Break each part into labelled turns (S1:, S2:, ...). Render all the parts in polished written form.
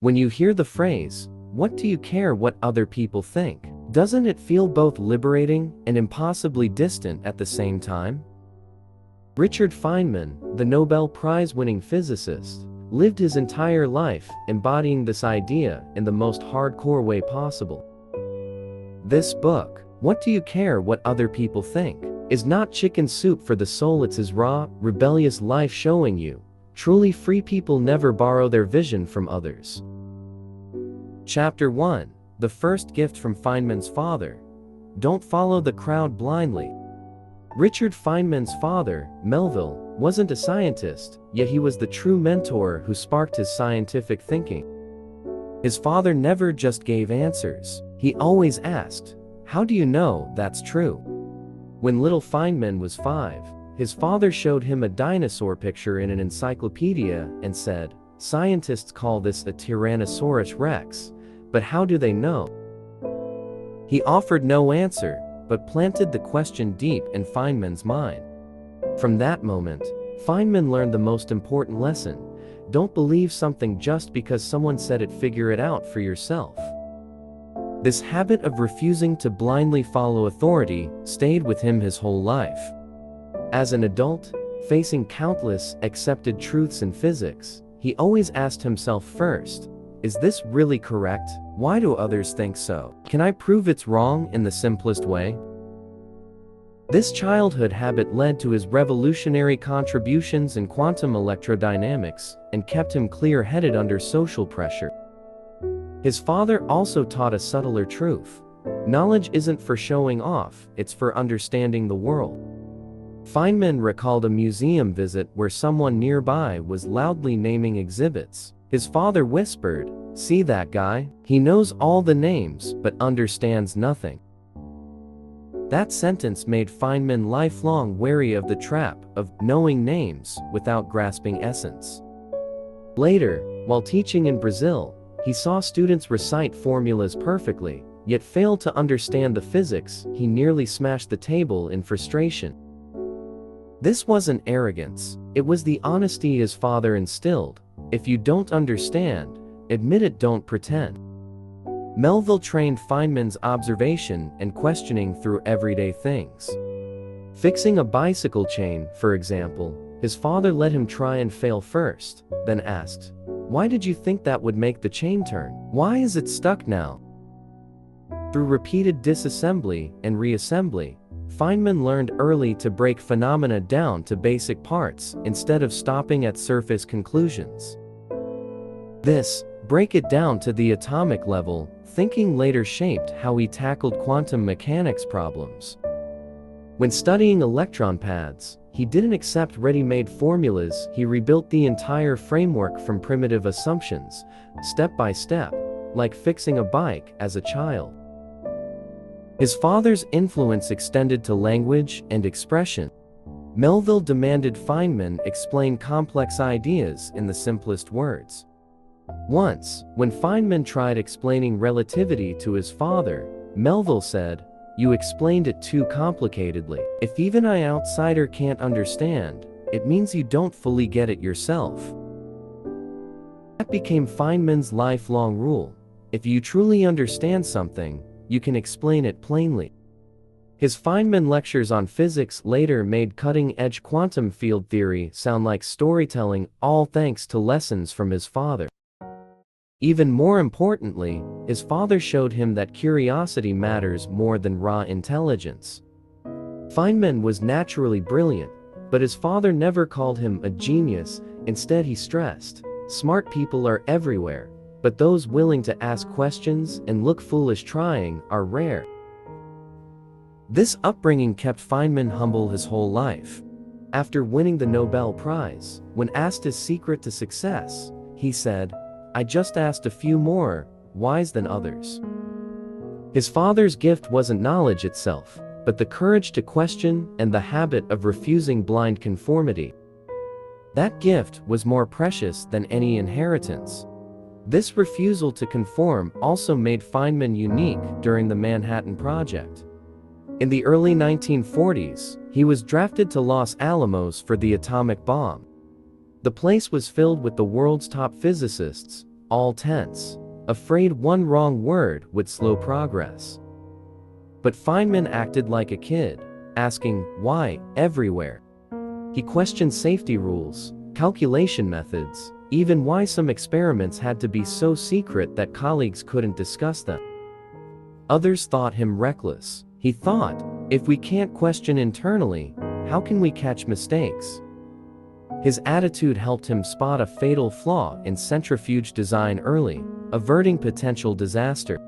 S1: When you hear the phrase, "What do you care what other people think?" doesn't it feel both liberating and impossibly distant at the same time? Richard Feynman, the Nobel Prize-winning physicist, lived his entire life embodying this idea in the most hardcore way possible. This book, What Do You Care What Other People Think?, is not chicken soup for the soul. It's his raw, rebellious life showing you, truly free people never borrow their vision from others. Chapter 1, The First Gift from Feynman's Father. Don't follow the crowd blindly. Richard Feynman's father, Melville, wasn't a scientist, yet he was the true mentor who sparked his scientific thinking. His father never just gave answers, he always asked, "How do you know that's true?" When little Feynman was 5, his father showed him a dinosaur picture in an encyclopedia and said, "Scientists call this a Tyrannosaurus rex, but how do they know?" He offered no answer, but planted the question deep in Feynman's mind. From that moment, Feynman learned the most important lesson: don't believe something just because someone said it, figure it out for yourself. This habit of refusing to blindly follow authority stayed with him his whole life. As an adult, facing countless accepted truths in physics, he always asked himself first, is this really correct? Why do others think so? Can I prove it's wrong in the simplest way? This childhood habit led to his revolutionary contributions in quantum electrodynamics and kept him clear-headed under social pressure. His father also taught a subtler truth. Knowledge isn't for showing off, it's for understanding the world. Feynman recalled a museum visit where someone nearby was loudly naming exhibits. His father whispered, "See that guy? He knows all the names but understands nothing." That sentence made Feynman lifelong wary of the trap of knowing names without grasping essence. Later, while teaching in Brazil, he saw students recite formulas perfectly, yet fail to understand the physics. He nearly smashed the table in frustration. This wasn't arrogance, it was the honesty his father instilled. If you don't understand, admit it, don't pretend. Melville trained Feynman's observation and questioning through everyday things. Fixing a bicycle chain, for example, his father let him try and fail first, then asked, "Why did you think that would make the chain turn? Why is it stuck now?" Through repeated disassembly and reassembly, Feynman learned early to break phenomena down to basic parts instead of stopping at surface conclusions. This, break it down to the atomic level, thinking later shaped how he tackled quantum mechanics problems. When studying electron paths, he didn't accept ready-made formulas, he rebuilt the entire framework from primitive assumptions, step by step, like fixing a bike as a child. His father's influence extended to language and expression. Melville demanded Feynman explain complex ideas in the simplest words. Once, when Feynman tried explaining relativity to his father, Melville said, "You explained it too complicatedly. If even an outsider can't understand, it means you don't fully get it yourself." That became Feynman's lifelong rule. If you truly understand something, you can explain it plainly. His Feynman lectures on physics later made cutting-edge quantum field theory sound like storytelling, all thanks to lessons from his father. Even more importantly, his father showed him that curiosity matters more than raw intelligence. Feynman was naturally brilliant, but his father never called him a genius. Instead, he stressed, "Smart people are everywhere, but those willing to ask questions and look foolish trying are rare." This upbringing kept Feynman humble his whole life. After winning the Nobel Prize, when asked his secret to success, he said, "I just asked a few more wise than others." His father's gift wasn't knowledge itself, but the courage to question and the habit of refusing blind conformity. That gift was more precious than any inheritance. This refusal to conform also made Feynman unique during the Manhattan Project. In the early 1940s, he was drafted to Los Alamos for the atomic bomb. The place was filled with the world's top physicists, all tense, afraid one wrong word would slow progress. But Feynman acted like a kid, asking why everywhere. He questioned safety rules, calculation methods, even why some experiments had to be so secret that colleagues couldn't discuss them. Others thought him reckless. He thought, if we can't question internally, how can we catch mistakes? His attitude helped him spot a fatal flaw in centrifuge design early, averting potential disaster.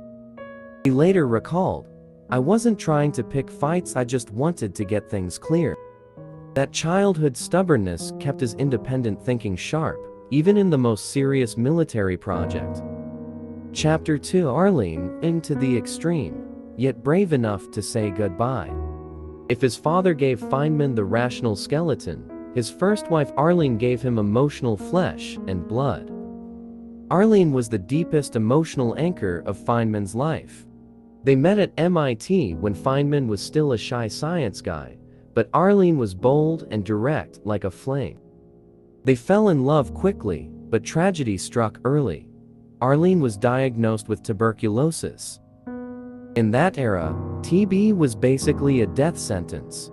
S1: He later recalled, "I wasn't trying to pick fights, I just wanted to get things clear." That childhood stubbornness kept his independent thinking sharp, even in the most serious military project. Chapter 2. Arlene, into the extreme, yet brave enough to say goodbye. If his father gave Feynman the rational skeleton, his first wife Arlene gave him emotional flesh and blood. Arlene was the deepest emotional anchor of Feynman's life. They met at MIT when Feynman was still a shy science guy, but Arlene was bold and direct like a flame. They fell in love quickly, but tragedy struck early. Arlene was diagnosed with tuberculosis. In that era, TB was basically a death sentence.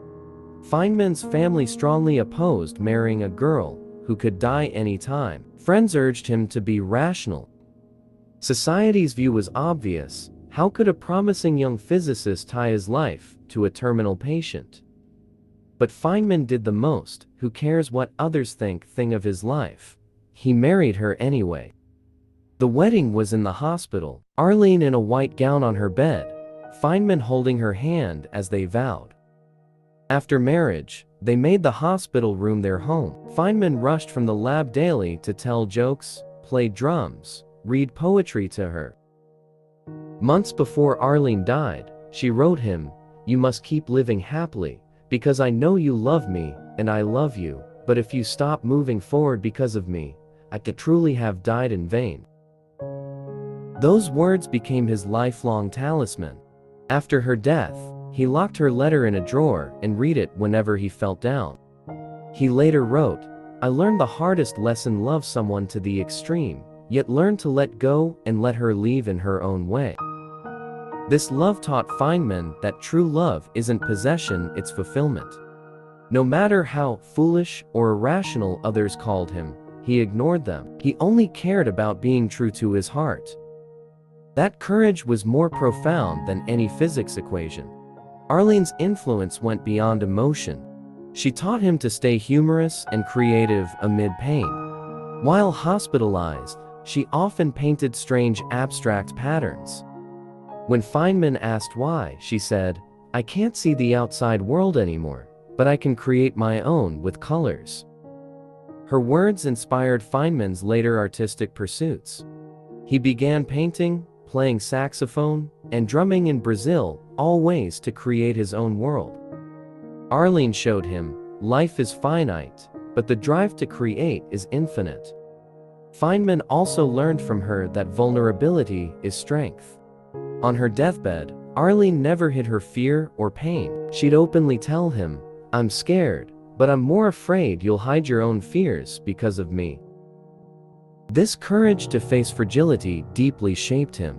S1: Feynman's family strongly opposed marrying a girl who could die any time. Friends urged him to be rational. Society's view was obvious. How could a promising young physicist tie his life to a terminal patient? But Feynman did the most, who cares what others think thing of his life. He married her anyway. The wedding was in the hospital, Arlene in a white gown on her bed, Feynman holding her hand as they vowed. After marriage, they made the hospital room their home. Feynman rushed from the lab daily to tell jokes, play drums, read poetry to her. Months before Arlene died, she wrote him, "You must keep living happily, because I know you love me, and I love you, but if you stop moving forward because of me, I could truly have died in vain." Those words became his lifelong talisman. After her death, he locked her letter in a drawer and read it whenever he felt down. He later wrote, "I learned the hardest lesson: love someone to the extreme, yet learn to let go and let her leave in her own way." This love taught Feynman that true love isn't possession, it's fulfillment. No matter how foolish or irrational others called him, he ignored them. He only cared about being true to his heart. That courage was more profound than any physics equation. Arlene's influence went beyond emotion. She taught him to stay humorous and creative amid pain. While hospitalized, she often painted strange abstract patterns. When Feynman asked why, she said, "I can't see the outside world anymore, but I can create my own with colors." Her words inspired Feynman's later artistic pursuits. He began painting, playing saxophone, and drumming in Brazil, all ways to create his own world. Arlene showed him, life is finite, but the drive to create is infinite. Feynman also learned from her that vulnerability is strength. On her deathbed, Arlene never hid her fear or pain. She'd openly tell him, "I'm scared, but I'm more afraid you'll hide your own fears because of me." This courage to face fragility deeply shaped him.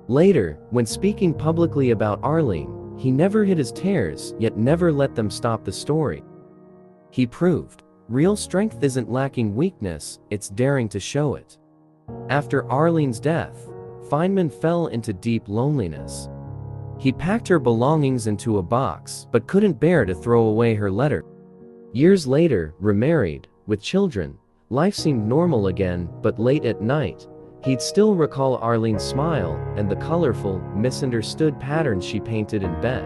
S1: Later, when speaking publicly about Arlene, he never hid his tears, yet never let them stop the story. He proved, real strength isn't lacking weakness, it's daring to show it. After Arlene's death, Feynman fell into deep loneliness. He packed her belongings into a box, but couldn't bear to throw away her letter. Years later, remarried, with children, life seemed normal again, but late at night, he'd still recall Arlene's smile and the colorful, misunderstood patterns she painted in bed.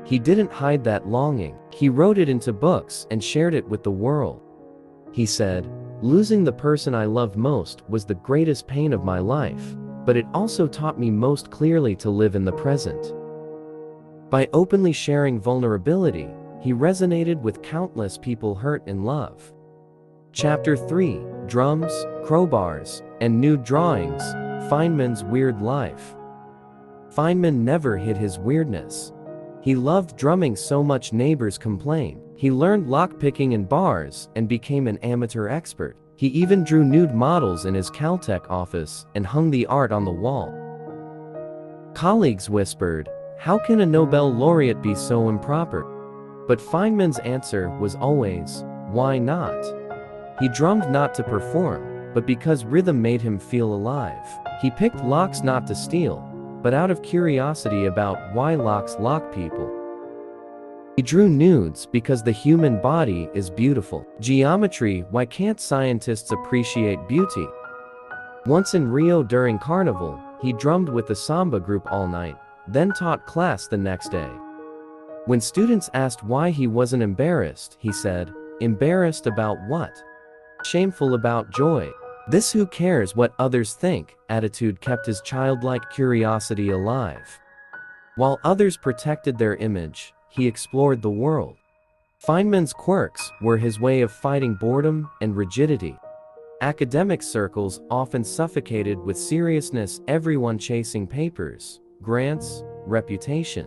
S1: He didn't hide that longing. He wrote it into books and shared it with the world. He said, "Losing the person I loved most was the greatest pain of my life, but it also taught me most clearly to live in the present." By openly sharing vulnerability, he resonated with countless people hurt in love. Chapter 3. Drums, Crowbars, and Nude Drawings, Feynman's Weird Life. Feynman never hid his weirdness. He loved drumming so much neighbors complained. He learned lockpicking in bars and became an amateur expert. He even drew nude models in his Caltech office and hung the art on the wall. Colleagues whispered, "How can a Nobel laureate be so improper?" But Feynman's answer was always, "Why not?" He drummed not to perform, but because rhythm made him feel alive. He picked locks not to steal, but out of curiosity about why locks lock people. He drew nudes because the human body is beautiful. Geometry, why can't scientists appreciate beauty? Once in Rio during Carnival, he drummed with the samba group all night, then taught class the next day. When students asked why he wasn't embarrassed, he said, "Embarrassed about what? Shameful about joy." This "who cares what others think" attitude kept his childlike curiosity alive. While others protected their image, he explored the world. Feynman's quirks were his way of fighting boredom and rigidity. Academic circles often suffocated with seriousness, everyone chasing papers, grants, reputation.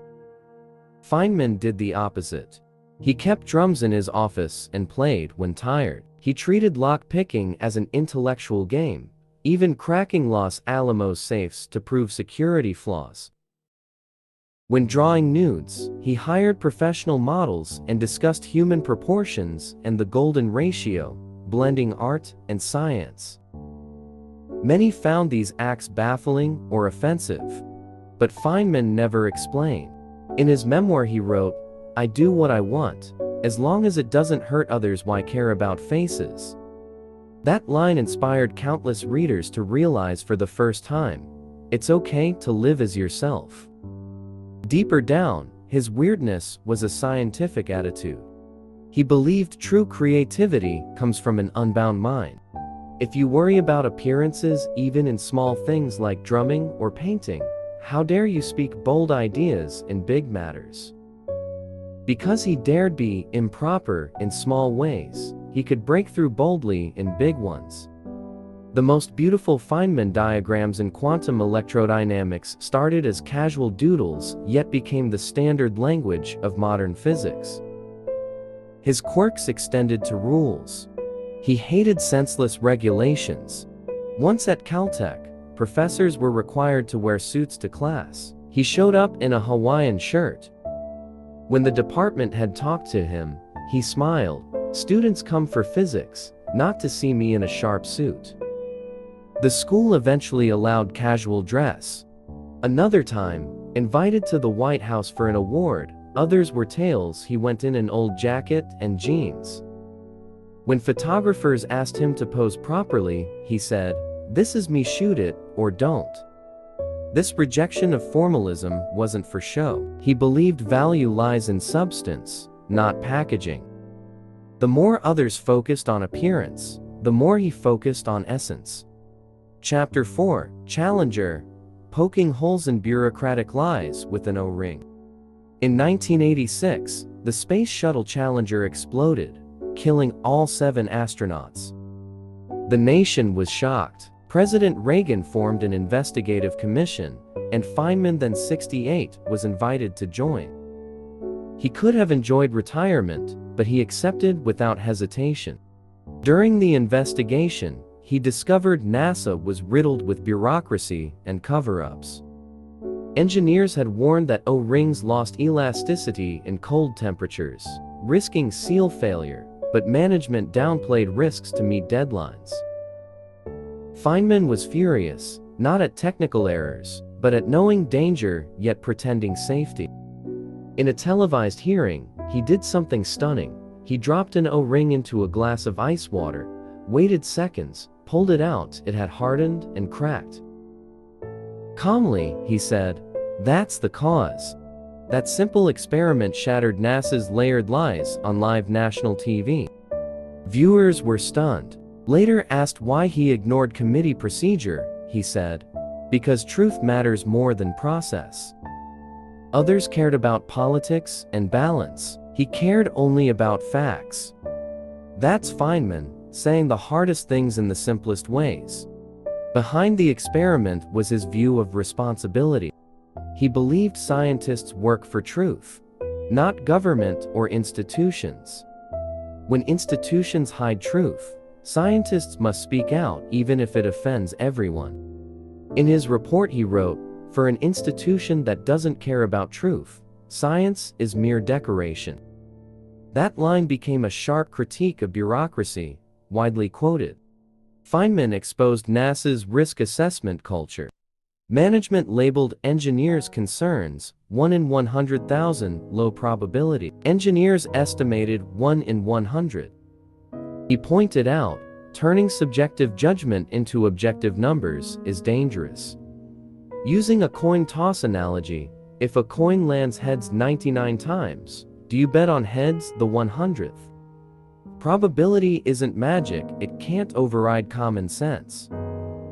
S1: Feynman did the opposite. He kept drums in his office and played when tired. He treated lock-picking as an intellectual game, even cracking Los Alamos safes to prove security flaws. When drawing nudes, he hired professional models and discussed human proportions and the golden ratio, blending art and science. Many found these acts baffling or offensive, but Feynman never explained. In his memoir he wrote, "I do what I want, as long as it doesn't hurt others, why care about faces?" That line inspired countless readers to realize for the first time, it's okay to live as yourself. Deeper down, his weirdness was a scientific attitude. He believed true creativity comes from an unbound mind. If you worry about appearances even in small things like drumming or painting, how dare you speak bold ideas in big matters? Because he dared be improper in small ways, he could break through boldly in big ones. The most beautiful Feynman diagrams in quantum electrodynamics started as casual doodles, yet became the standard language of modern physics. His quirks extended to rules. He hated senseless regulations. Once at Caltech, professors were required to wear suits to class. He showed up in a Hawaiian shirt. When the department had talked to him, he smiled, "Students come for physics, not to see me in a sharp suit." The school eventually allowed casual dress. Another time, invited to the White House for an award, others were tales, he went in an old jacket and jeans. When photographers asked him to pose properly, he said, "This is me, shoot it, or don't." This rejection of formalism wasn't for show. He believed value lies in substance, not packaging. The more others focused on appearance, the more he focused on essence. Chapter 4, Challenger, poking holes in bureaucratic lies with an O-ring. In 1986, the Space Shuttle Challenger exploded, killing all 7 astronauts. The nation was shocked. President Reagan formed an investigative commission, and Feynman, then 68, was invited to join. He could have enjoyed retirement, but he accepted without hesitation. During the investigation, he discovered NASA was riddled with bureaucracy and cover-ups. Engineers had warned that O-rings lost elasticity in cold temperatures, risking seal failure, but management downplayed risks to meet deadlines. Feynman was furious, not at technical errors, but at knowing danger yet pretending safety. In a televised hearing, he did something stunning. He dropped an O-ring into a glass of ice water, waited seconds, pulled it out, it had hardened and cracked. Calmly, he said, "That's the cause." That simple experiment shattered NASA's layered lies on live national TV. Viewers were stunned. Later asked why he ignored committee procedure, he said, "Because truth matters more than process." Others cared about politics and balance. He cared only about facts. That's Feynman, saying the hardest things in the simplest ways. Behind the experiment was his view of responsibility. He believed scientists work for truth, not government or institutions. When institutions hide truth, Scientists must speak out even if it offends everyone. In his report he wrote, "For an institution that doesn't care about truth, science is mere decoration." That line became a sharp critique of bureaucracy, widely quoted. Feynman exposed NASA's risk assessment culture. Management labeled engineers' concerns 1 in 100,000 low probability. Engineers estimated 1 in 100. He pointed out, turning subjective judgment into objective numbers is dangerous. Using a coin toss analogy, if a coin lands heads 99 times, do you bet on heads the 100th? Probability isn't magic, it can't override common sense.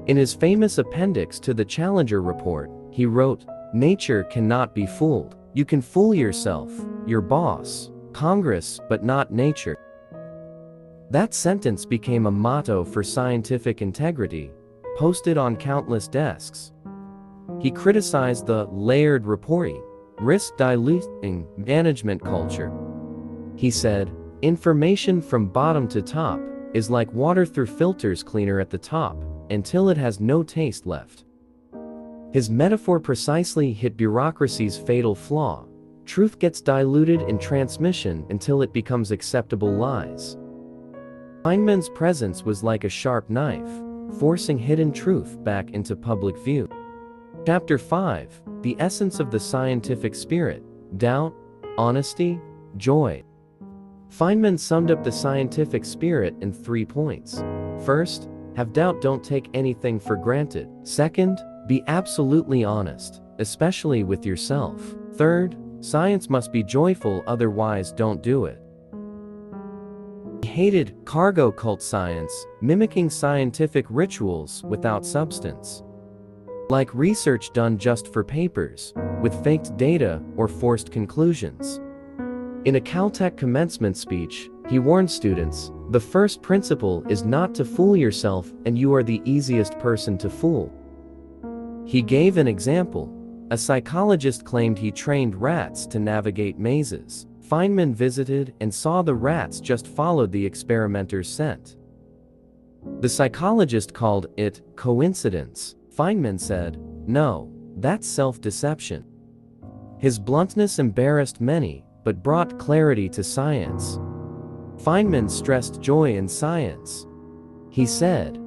S1: In his famous appendix to the Challenger report, he wrote, "Nature cannot be fooled. You can fool yourself, your boss, Congress, but not nature." That sentence became a motto for scientific integrity, posted on countless desks. He criticized the layered reporting, risk-diluting management culture. He said, "Information from bottom to top is like water through filters cleaner at the top, until it has no taste left." His metaphor precisely hit bureaucracy's fatal flaw. Truth gets diluted in transmission until it becomes acceptable lies. Feynman's presence was like a sharp knife, forcing hidden truth back into public view. Chapter 5, The Essence of the Scientific Spirit: Doubt, Honesty, Joy. Feynman summed up the scientific spirit in 3 points. First, have doubt, don't take anything for granted. Second, be absolutely honest, especially with yourself. Third, science must be joyful, otherwise don't do it. He hated cargo cult science, mimicking scientific rituals without substance. Like research done just for papers, with faked data or forced conclusions. In a Caltech commencement speech, he warned students, "The first principle is not to fool yourself, and you are the easiest person to fool." He gave an example. A psychologist claimed he trained rats to navigate mazes. Feynman visited and saw the rats just followed the experimenter's scent. The psychologist called it coincidence. Feynman said, "No, that's self-deception." His bluntness embarrassed many, but brought clarity to science. Feynman stressed joy in science. He said,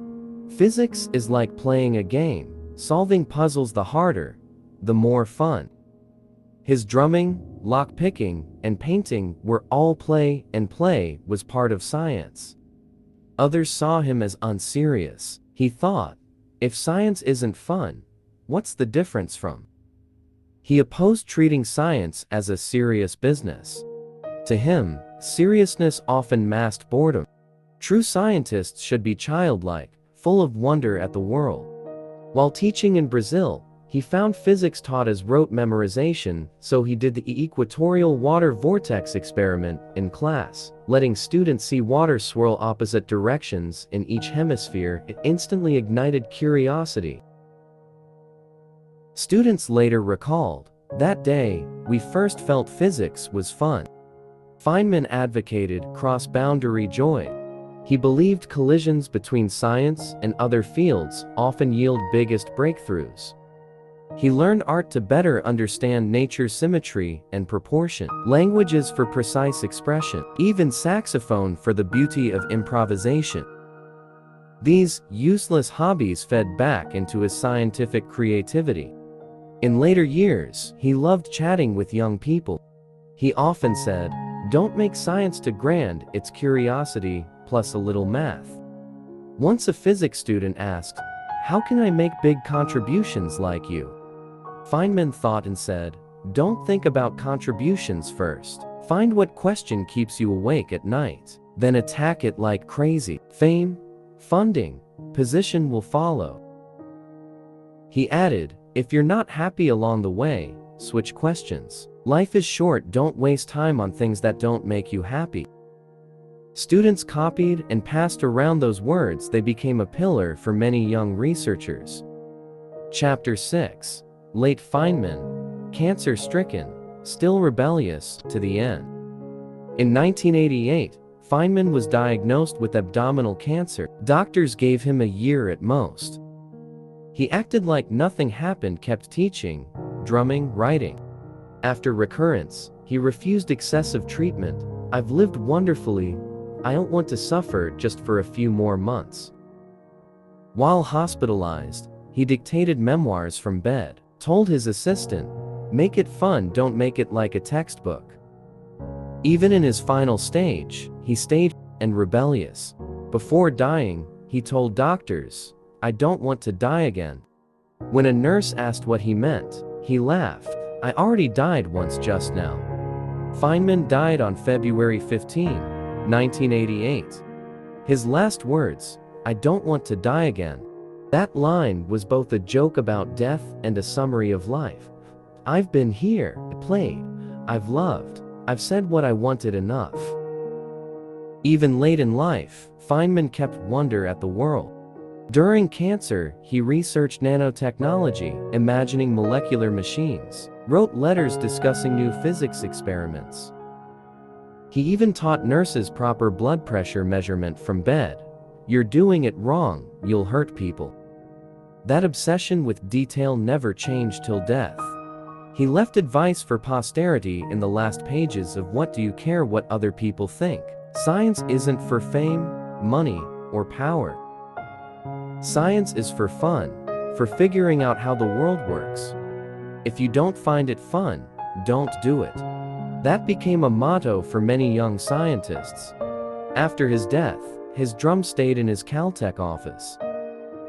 S1: "Physics is like playing a game, solving puzzles the harder, the more fun." His drumming, lock-picking, and painting were all play, and play was part of science. Others saw him as unserious. He thought, if science isn't fun, what's the difference from? He opposed treating science as a serious business. To him, seriousness often masked boredom. True scientists should be childlike, full of wonder at the world. While teaching in Brazil, he found physics taught as rote memorization, so he did the equatorial water vortex experiment in class, letting students see water swirl opposite directions in each hemisphere. It instantly ignited curiosity. Students later recalled, "That day, we first felt physics was fun." Feynman advocated cross-boundary joy. He believed collisions between science and other fields often yield biggest breakthroughs. He learned art to better understand nature's symmetry and proportion, languages for precise expression, even saxophone for the beauty of improvisation. These useless hobbies fed back into his scientific creativity. In later years, he loved chatting with young people. He often said, "Don't make science too grand, it's curiosity plus a little math." Once a physics student asked, "How can I make big contributions like you?" Feynman thought and said, "Don't think about contributions first. Find what question keeps you awake at night, then attack it like crazy. Fame, funding, position will follow." He added, "If you're not happy along the way, switch questions. Life is short, don't waste time on things that don't make you happy." Students copied and passed around those words. They became a pillar for many young researchers. Chapter 6, Late Feynman, Cancer-stricken, Still Rebellious, to the End. In 1988, Feynman was diagnosed with abdominal cancer. Doctors gave him a year at most. He acted like nothing happened, kept teaching, drumming, writing. After recurrence, he refused excessive treatment. "I've lived wonderfully. I don't want to suffer just for a few more months." While hospitalized, he dictated memoirs from bed, told his assistant, "Make it fun, don't make it like a textbook." Even in his final stage, he stayed and rebellious. Before dying, he told doctors, "I don't want to die again." When a nurse asked what he meant, he laughed, "I already died once just now." Feynman died on February 15, 1988. His last words, "I don't want to die again." That line was both a joke about death and a summary of life. "I've been here, played, I've loved, I've said what I wanted enough." Even late in life, Feynman kept wonder at the world. During cancer, he researched nanotechnology, imagining molecular machines, wrote letters discussing new physics experiments. He even taught nurses proper blood pressure measurement from bed. "You're doing it wrong, you'll hurt people." That obsession with detail never changed till death. He left advice for posterity in the last pages of What Do You Care What Other People Think? Science isn't for fame, money, or power. Science is for fun, for figuring out how the world works. If you don't find it fun, don't do it. That became a motto for many young scientists. After his death, his drum stayed in his Caltech office.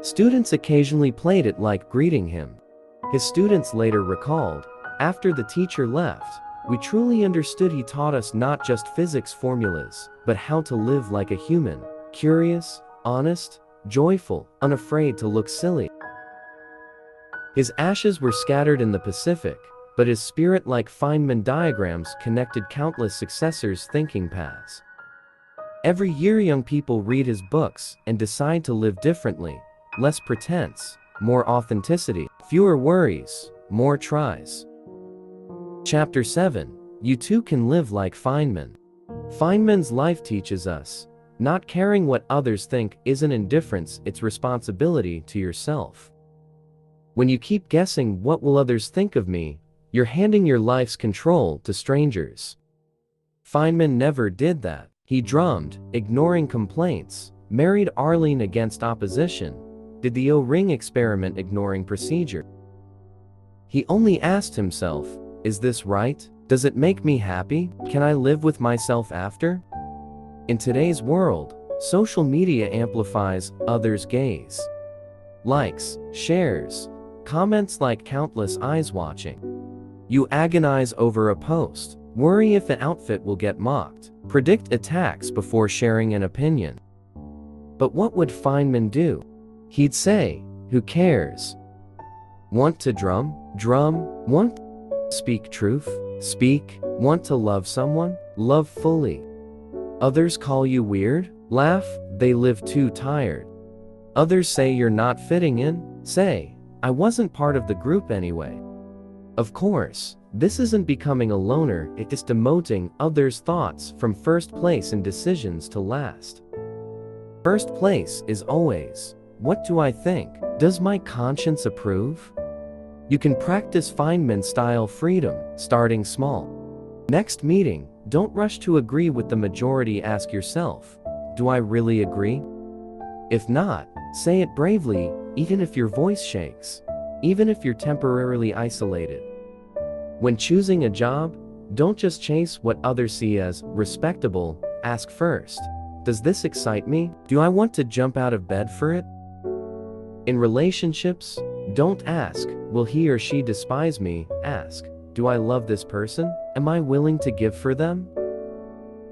S1: Students occasionally played it like greeting him. His students later recalled, "After the teacher left, we truly understood he taught us not just physics formulas, but how to live like a human, curious, honest, joyful, unafraid to look silly." His ashes were scattered in the Pacific, but his spirit, like Feynman diagrams, connected countless successors' thinking paths. Every year young people read his books and decide to live differently. Less pretense, more authenticity, fewer worries, more tries. Chapter 7. You too can live like Feynman. Feynman's life teaches us, not caring what others think isn't indifference, it's responsibility to yourself. When you keep guessing what will others think of me, you're handing your life's control to strangers. Feynman never did that. He drummed, ignoring complaints, married Arlene against opposition, did the O-ring experiment ignoring procedure. He only asked himself, is this right? Does it make me happy? Can I live with myself after? In today's world, social media amplifies others' gaze. Likes, shares, comments like countless eyes watching. You agonize over a post, worry if an outfit will get mocked, predict attacks before sharing an opinion. But what would Feynman do? He'd say, who cares? Want to drum? Drum. Want to speak truth? Speak. Want to love someone? Love fully. Others call you weird? Laugh, they live too tired. Others say you're not fitting in? Say, I wasn't part of the group anyway. Of course, this isn't becoming a loner, it is demoting others' thoughts from first place in decisions to last. First place is always, what do I think? Does my conscience approve? You can practice Feynman-style freedom, starting small. Next meeting, don't rush to agree with the majority. Ask yourself, do I really agree? If not, say it bravely, even if your voice shakes, even if you're temporarily isolated. When choosing a job, don't just chase what others see as respectable. Ask first, does this excite me? Do I want to jump out of bed for it? In relationships, don't ask, will he or she despise me? Ask, do I love this person? Am I willing to give for them?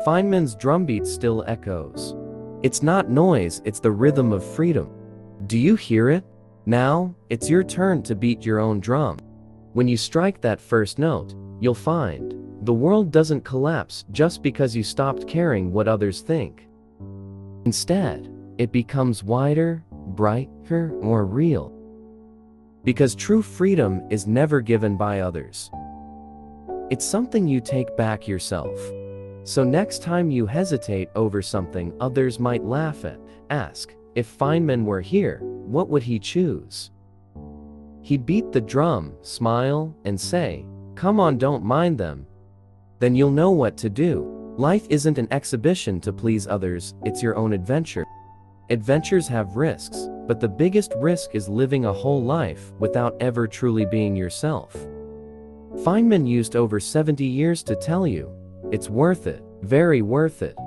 S1: Feynman's drumbeat still echoes. It's not noise, it's the rhythm of freedom. Do you hear it? Now, it's your turn to beat your own drum. When you strike that first note, you'll find the world doesn't collapse just because you stopped caring what others think. Instead, it becomes wider, brighter, more real. Because true freedom is never given by others. It's something you take back yourself. So next time you hesitate over something others might laugh at, ask, if Feynman were here, what would he choose? He'd beat the drum, smile, and say, "Come on, don't mind them." Then you'll know what to do. Life isn't an exhibition to please others, it's your own adventure. Adventures have risks, but the biggest risk is living a whole life without ever truly being yourself. Feynman used over 70 years to tell you, it's worth it, very worth it.